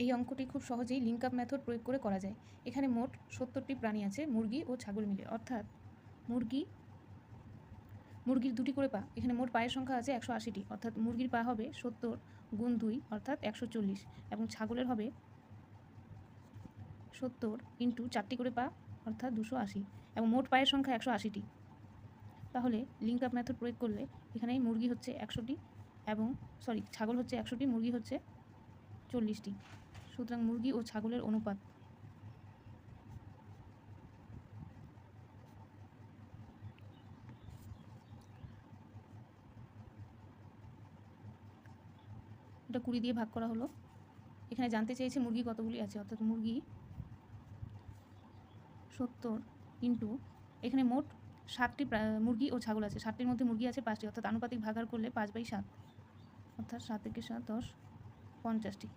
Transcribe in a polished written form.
এই অঙ্কটি খুব সহজেই লিঙ্ক আপ মেথড প্রয়োগ করে করা যায়। এখানে মোট 70টি প্রাণী আছে মুরগি ও ছাগল মিলে, অর্থাৎ মুরগির 2টি করে পা। এখানে মোট পায়ের সংখ্যা আছে 180টি, অর্থাৎ মুরগির পা হবে 70 গুণ 2 অর্থাৎ 140, এবং ছাগলের হবে 70 ইন্টু 4টি করে পা অর্থাৎ 280, এবং মোট পায়ের সংখ্যা 180টি। তাহলে লিঙ্ক আপ মেথড প্রয়োগ করলে এখানে মুরগি হচ্ছে 100টি এবং ছাগল হচ্ছে 100টি, মুরগি হচ্ছে 40টি। সুতরাং মুরগি ও ছাগলের অনুপাত এটা 20 দিয়ে ভাগ করা হলো। এখানে জানতে চেয়েছে মুরগি কতগুলি আছে, অর্থাৎ মুরগি 70 ইন্টু এখানে মোট 60টি মুরগি ও ছাগল আছে, 60টির মধ্যে মুরগি আছে 5টি, অর্থাৎ আনুপাতিক ভাগার করলে 5/7, অর্থাৎ 7 × 7 = 10, 50টি।